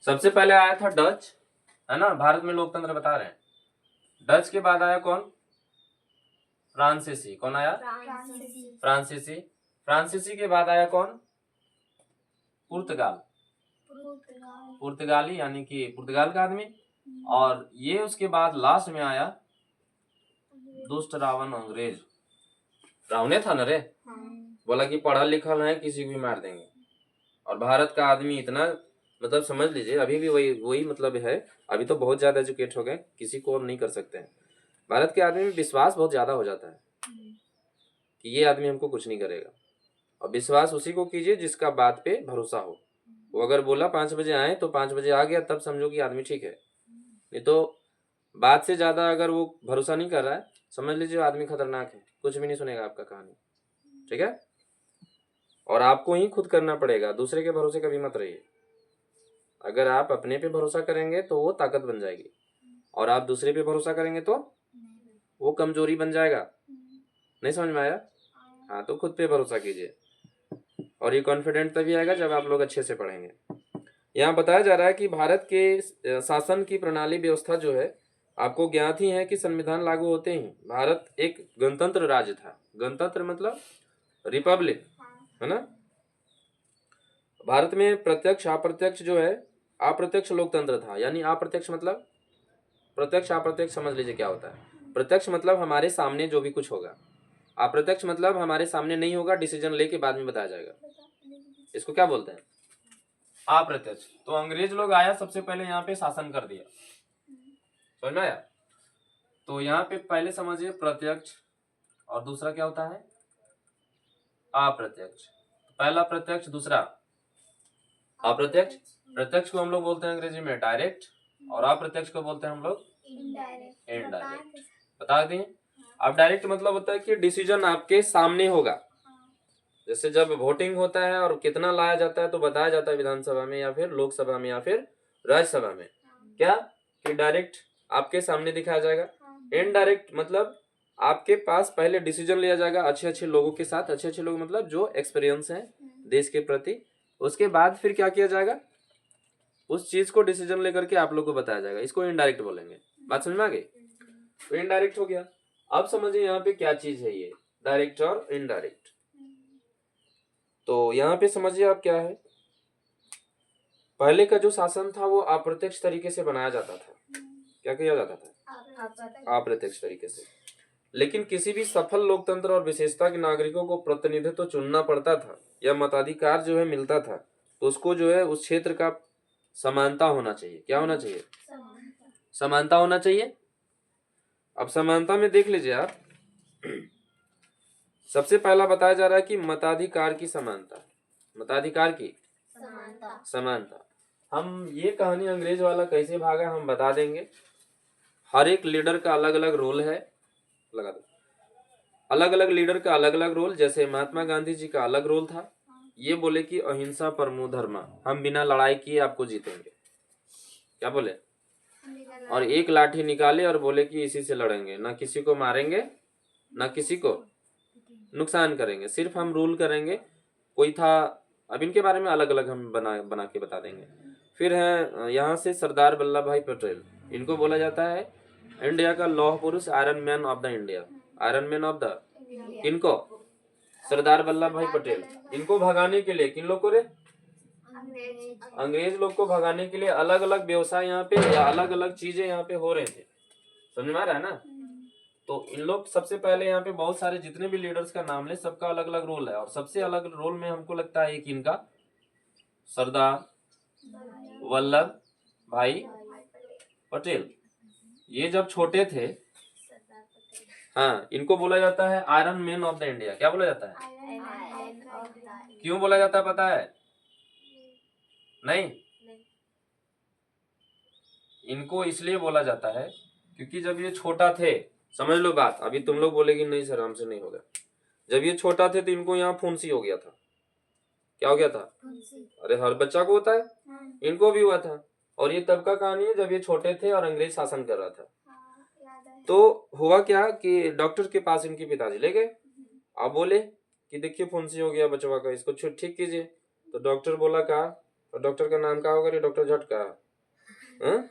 सबसे पहले आया था डच, है ना, भारत में लोकतंत्र बता रहे हैं। डच के बाद आया कौन? फ्रांसीसी। कौन आया? फ्रांसीसी। फ्रांसीसी के बाद आया कौन? पुर्तगाल। पुर्तगाली यानी कि पुर्तगाल का आदमी। और ये उसके बाद लास्ट में आया दुष्ट रावण अंग्रेज। रावणे था ना रे, बोला कि पढ़ा लिखा है, किसी को भी मार देंगे। और भारत का आदमी इतना, मतलब समझ लीजिए अभी भी वही मतलब है। अभी तो बहुत ज्यादा एजुकेट हो गए, किसी को और नहीं कर सकते हैं। भारत के आदमी में विश्वास बहुत ज्यादा हो जाता है कि ये आदमी हमको कुछ नहीं करेगा। और विश्वास उसी को कीजिए जिसका बात पे भरोसा हो। वो अगर बोला 5 बजे आए तो 5 बजे आ गया, तब समझो कि आदमी ठीक है। नहीं तो बात से ज्यादा अगर वो भरोसा नहीं कर रहा है, समझ लीजिए आदमी खतरनाक है, कुछ भी नहीं सुनेगा आपका कहानी। ठीक है। और आपको ही खुद करना पड़ेगा, दूसरे के भरोसे कभी मत रहिए। अगर आप अपने पे भरोसा करेंगे तो वो ताकत बन जाएगी, और आप दूसरे पे भरोसा करेंगे तो वो कमजोरी बन जाएगा। नहीं समझ में आया? हाँ, तो खुद पे भरोसा कीजिए। और ये कॉन्फिडेंट तभी आएगा जब आप लोग अच्छे से पढ़ेंगे। यहाँ बताया जा रहा है कि भारत के शासन की प्रणाली व्यवस्था जो है, आपको ज्ञात ही है कि संविधान लागू होते ही भारत एक गणतंत्र राज्य था। गणतंत्र मतलब रिपब्लिक, है ना। भारत में प्रत्यक्ष अप्रत्यक्ष जो है, अप्रत्यक्ष लोकतंत्र था। यानी अप्रत्यक्ष मतलब, प्रत्यक्ष अप्रत्यक्ष समझ लीजिए क्या होता है। प्रत्यक्ष मतलब हमारे सामने जो भी कुछ होगा, अप्रत्यक्ष मतलब हमारे सामने नहीं होगा, डिसीजन लेके बाद में बताया जाएगा। इसको क्या बोलते हैं? अप्रत्यक्ष। तो अंग्रेज लोग आया, सबसे पहले यहाँ पे शासन कर दिया। समझ में आया? तो यहाँ पे पहले समझिए प्रत्यक्ष, और दूसरा क्या होता है? अप्रत्यक्ष। पहला प्रत्यक्ष, दूसरा अप्रत्यक्ष। प्रत्यक्ष को हम लोग बोलते हैं अंग्रेजी में डायरेक्ट, और अप्रत्यक्ष को बोलते हैं हम लोग इनडायरेक्ट। बता दें। अब डायरेक्ट मतलब होता है कि डिसीजन आपके सामने होगा। जैसे जब वोटिंग होता है और कितना लाया जाता है तो बताया जाता है विधानसभा में या फिर लोकसभा में या फिर राज्यसभा में, क्या कि डायरेक्ट आपके सामने दिखाया जाएगा। इनडायरेक्ट मतलब आपके पास पहले डिसीजन लिया जाएगा अच्छे अच्छे लोगों के साथ। अच्छे अच्छे लोग मतलब जो एक्सपीरियंस है देश के प्रति। उसके बाद फिर क्या किया जाएगा, उस चीज को डिसीजन लेकर के आप लोग को बताया जाएगा। इसको इनडायरेक्ट बोलेंगे। बात समझ में आ गई? तो इनडायरेक्ट हो गया। अब समझिए यहाँ पे क्या चीज है ये डायरेक्ट और इनडायरेक्ट। तो यहाँ पे समझिए आप क्या है। पहले का जो शासन था वो अप्रत्यक्ष तरीके से बनाया जाता था। क्या किया जाता था? अप्रत्यक्ष तरीके से। लेकिन किसी भी सफल लोकतंत्र और विशेषता के नागरिकों को प्रतिनिधित्व तो चुनना पड़ता था, या मताधिकार जो है मिलता था, तो उसको जो है उस क्षेत्र का समानता होना चाहिए। क्या होना चाहिए? समानता होना चाहिए। अब समानता में देख लीजिए आप, सबसे पहला बताया जा रहा है कि मताधिकार की समानता। मताधिकार की समानता। हम ये कहानी अंग्रेज वाला कैसे भागा हम बता देंगे। हर एक लीडर का अलग अलग रोल है, लगा दो। अलग अलग लीडर का अलग अलग रोल। जैसे महात्मा गांधी जी का अलग रोल था, ये बोले कि अहिंसा परमो धर्मा, हम बिना लड़ाई किए आपको जीतेंगे। क्या बोले? और एक लाठी निकाले और बोले कि इसी से लड़ेंगे, ना किसी को मारेंगे ना किसी को नुकसान करेंगे, सिर्फ हम रूल करेंगे। कोई था, अब इनके बारे में अलग अलग हम बना के बता देंगे। फिर है यहाँ से सरदार वल्लभ भाई पटेल, इनको बोला जाता है इंडिया का लौह पुरुष, iron man of the India. Iron man of the किनको? सरदार वल्लभ भाई पटेल। इनको भगाने के लिए, किन लोग को रे? अंग्रेज लोग को भगाने के लिए अलग अलग व्यवसाय यहाँ पे या अलग अलग चीजें यहाँ पे हो रहे थे। समझ में आ रहा है ना? तो इन लोग सबसे पहले यहाँ पे बहुत सारे जितने भी लीडर्स का नाम ले, सबका अलग अलग रोल है। और सबसे अलग रोल में हमको लगता है एक इनका, सरदार वल्लभ भाई पटेल। ये जब छोटे थे, हाँ, इनको बोला जाता है iron man of the India. क्या बोला जाता है? क्यों बोला जाता है पता है? नहीं, इनको इसलिए बोला जाता है क्योंकि जब ये छोटा थे, समझ लो बात, अभी तुम लोग बोलेगी नहीं सर हमसे नहीं होगा। जब ये छोटा थे तो इनको यहाँ फुंसी हो गया था। क्या हो गया था? अरे हर बच्चा को होता है, इनको भी हुआ था। और ये तब का कहानी है जब ये छोटे थे और अंग्रेज शासन कर रहा था। तो हुआ क्या कि डॉक्टर के पास इनके पिताजी ले गए। अब बोले कि देखिए फुंसी हो गया बचवा का, इसको ठीक कीजिए। तो डॉक्टर बोला कहा और डॉक्टर का नाम क्या होगा रे? डॉक्टर झटका। हाँ?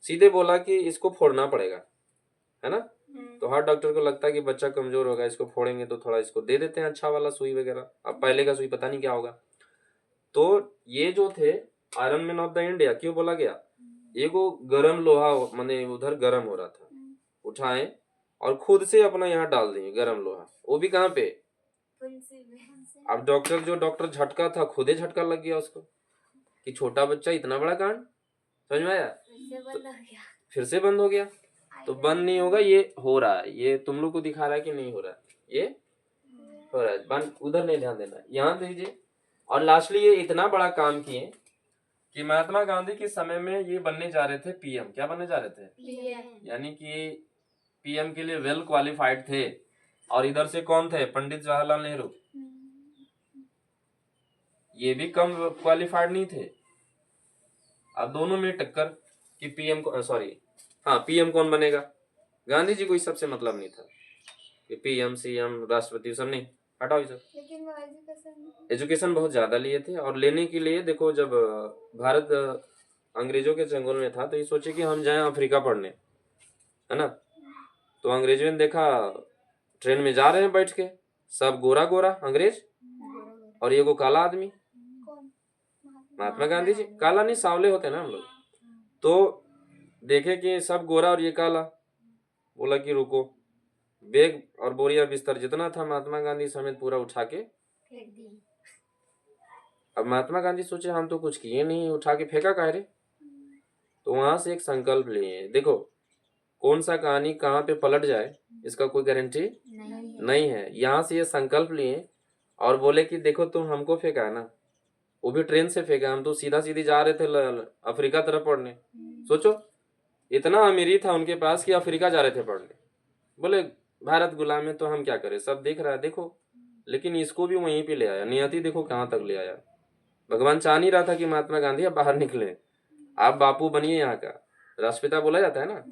सीधे बोला कि इसको फोड़ना पड़ेगा, है ना। तो हर डॉक्टर को लगता है कि बच्चा कमजोर होगा, इसको फोड़ेंगे तो थोड़ा इसको दे देते हैं अच्छा वाला सुई वगैरह। अब पहले का सुई पता नहीं क्या होगा। तो ये जो थे iron man of the India क्यों बोला गया? ये को गरम लोहा माने उधर गरम हो रहा था, उठाए और खुद से अपना यहाँ डाल दिए गरम लोहा, वो भी कहाँ पे? अब डॉक्टर झटका था, खुदे झटका लग गया उसको कि छोटा बच्चा इतना बड़ा कांड। समझ में आया? तो फिर से बंद हो गया। तो बंद नहीं होगा, ये हो रहा है। ये तुम लोग को दिखा रहा है कि नहीं हो रहा है? ये हो रहा है। बंद उधर नहीं ध्यान देना, यहाँ दीजिए। और लास्टली ये इतना बड़ा काम किए कि महात्मा गांधी के समय में ये बनने जा रहे थे पीएम। क्या बनने जा रहे थे? पीएम। यानी कि पीएम के लिए वेल क्वालिफाइड थे। और इधर से कौन थे? पंडित जवाहरलाल नेहरू। ये भी कम क्वालिफाइड नहीं थे। अब दोनों में टक्कर कि पीएम को सॉरी हाँ पीएम कौन बनेगा। गांधी जी को इस सबसे मतलब नहीं था कि पीएम सीएम राष्ट्रपति सब नहीं, हटाओ सब। लेकिन वो एजुकेशन बहुत ज्यादा लिए थे। और लेने के लिए देखो, जब भारत अंग्रेजों के चंगुल में था तो ये सोचे कि हम जाएं अफ्रीका पढ़ने, है ना। तो अंग्रेजों ने देखा ट्रेन में जा रहे हैं बैठ के, सब गोरा गोरा अंग्रेज और ये को काला आदमी। महात्मा गांधी जी काला नहीं, सांवले होते ना हम लोग। तो देखे कि सब गोरा और ये काला, बोला कि रुको। बैग और बोरिया बिस्तर जितना था महात्मा गांधी समेत पूरा उठा के फेंक दिए। अब महात्मा गांधी सोचे हम तो कुछ किए नहीं, उठा के फेंका काहे रे। तो वहां से एक संकल्प लिए। देखो कौन सा कहानी कहाँ पे पलट जाए इसका कोई गारंटी नहीं है। यहाँ से ये संकल्प लिए और बोले कि देखो तुम हमको फेंका है ना, वो भी ट्रेन से फेंका, हम तो सीधा सीधी जा रहे थे अफ्रीका तरफ पढ़ने। सोचो इतना अमीरी था उनके पास कि अफ्रीका जा रहे थे पढ़ने। बोले भारत गुलाम है तो हम क्या करें, सब देख रहा है देखो। लेकिन इसको भी वहीं पे ले आया, नियति देखो कहाँ तक ले आया। भगवान चाह नहीं रहा था कि महात्मा गांधी अब बाहर निकले, आप बापू बनिए, यहाँ का राष्ट्रपिता बोला जाता है ना।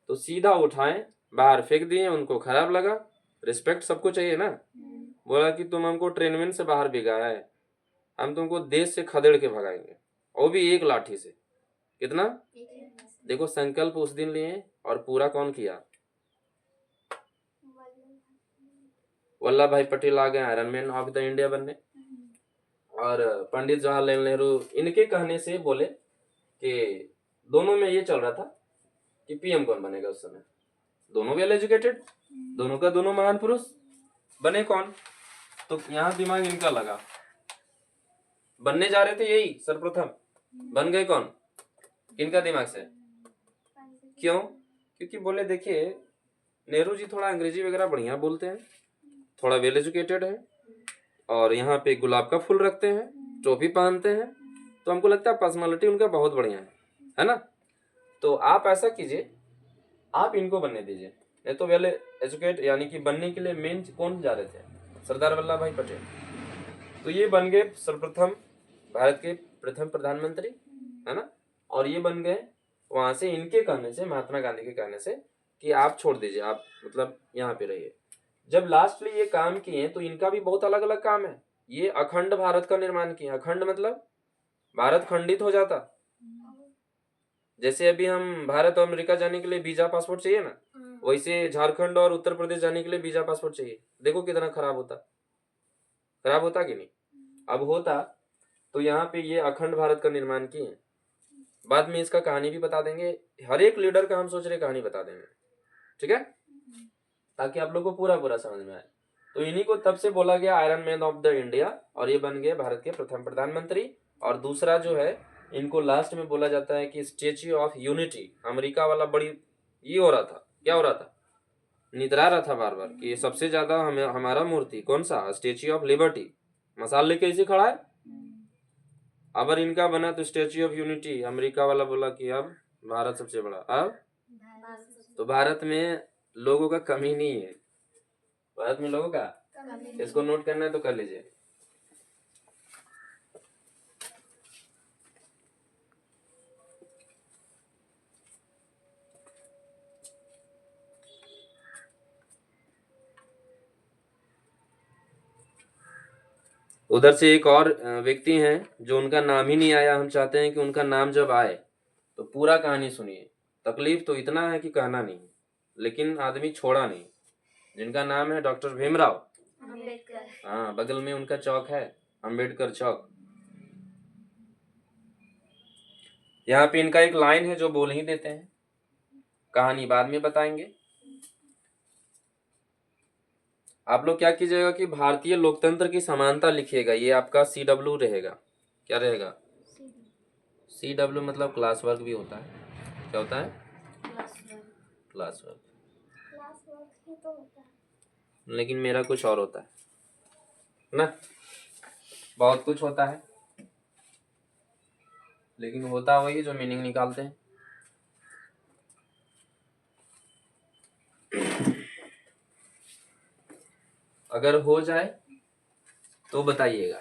तो सीधा उठाए बाहर फेंक दिए। उनको खराब लगा, रिस्पेक्ट सबको चाहिए ना। बोला कि तुम हमको ट्रेनमेन से बाहर भिगाया है, हम तुमको देश से खदेड़ के भगाएंगे, वो भी एक लाठी से। कितना? देखो संकल्प उस दिन लिए और पूरा कौन किया? वल्लभ भाई पटेल आ गए iron man of the India बनने। और पंडित जवाहरलाल नेहरू इनके कहने से बोले कि दोनों में ये चल रहा था कि पीएम कौन बनेगा। उस समय दोनों वेल एजुकेटेड, दोनों का दोनों महान पुरुष, बने कौन? तो यहाँ दिमाग इनका लगा, बनने जा रहे थे यही सर्वप्रथम, बन गए कौन? किनका दिमाग से? क्यों? क्योंकि बोले देखिए नेहरू जी थोड़ा अंग्रेजी वगैरह बढ़िया बोलते हैं, थोड़ा वेल एजुकेटेड है, और यहाँ पे गुलाब का फूल रखते हैं, टोपी पहनते हैं, तो हमको लगता है पर्सनालिटी उनका बहुत बढ़िया है ना। तो आप ऐसा कीजिए, आप इनको बनने दीजिए। नहीं तो वेल एजुकेट यानी कि बनने के लिए मेन कौन जा रहे थे? सरदार वल्लभ भाई पटेल। तो ये बन गए सर्वप्रथम भारत के प्रथम प्रधानमंत्री, है ना। और ये बन गए वहां से इनके कहने से, महात्मा गांधी के कहने से कि आप छोड़ दीजिए, आप मतलब यहाँ पे रहिए। जब लास्ट में ये काम किए तो इनका भी बहुत अलग अलग काम है। ये अखंड भारत का निर्माण किए। अखंड मतलब भारत खंडित हो जाता। जैसे अभी हम भारत और अमेरिका जाने के लिए वीजा पासपोर्ट चाहिए ना, वैसे झारखंड और उत्तर प्रदेश जाने के लिए वीजा पासपोर्ट चाहिए। देखो कितना खराब होता, खराब होता कि नहीं? अब होता। तो यहाँ पे ये अखंड भारत का निर्माण किए। बाद में इसका कहानी भी बता देंगे, हर एक लीडर का हम सोच रहे कहानी बता देंगे, ठीक है, ताकि आप लोग को पूरा पूरा समझ में आए। तो इन्हीं को तब से बोला गया iron man of the India, और ये बन गए भारत के प्रथम प्रधानमंत्री। और दूसरा जो है, इनको लास्ट में बोला जाता है कि स्टेच्यू ऑफ यूनिटी। अमेरिका वाला बड़ी ये हो रहा था, क्या हो रहा था, नितरा रहा था बार बार कि सबसे ज्यादा हमें हमारा मूर्ति कौन सा, स्टेच्यू ऑफ लिबर्टी, मसाल लेके इसे खड़ा है। अगर इनका बना तो स्टेच्यू ऑफ यूनिटी, अमेरिका वाला बोला कि अब भारत सबसे बड़ा। अब तो भारत में लोगों का कमी नहीं है, भारत में लोगों का, इसको नोट करना है तो कर लीजिए। उधर से एक और व्यक्ति हैं जो उनका नाम ही नहीं आया। हम चाहते हैं कि उनका नाम जब आए तो पूरा कहानी सुनिए। तकलीफ तो इतना है कि कहना नहीं, लेकिन आदमी छोड़ा नहीं। जिनका नाम है डॉक्टर भीमराव अम्बेडकर। हाँ, बगल में उनका चौक है अम्बेडकर चौक। यहाँ पे इनका एक लाइन है जो बोल ही देते हैं, कहानी बाद में बताएंगे। आप लोग क्या कीजिएगा कि भारतीय लोकतंत्र की समानता लिखिएगा। ये आपका CW रहेगा। क्या रहेगा? CW मतलब क्लास वर्क भी होता है। क्या होता है? क्लास वर्क ही तो होता है। लेकिन मेरा कुछ और होता है ना। बहुत कुछ होता है, लेकिन होता वही जो मीनिंग निकालते हैं। अगर हो जाए तो बताइएगा।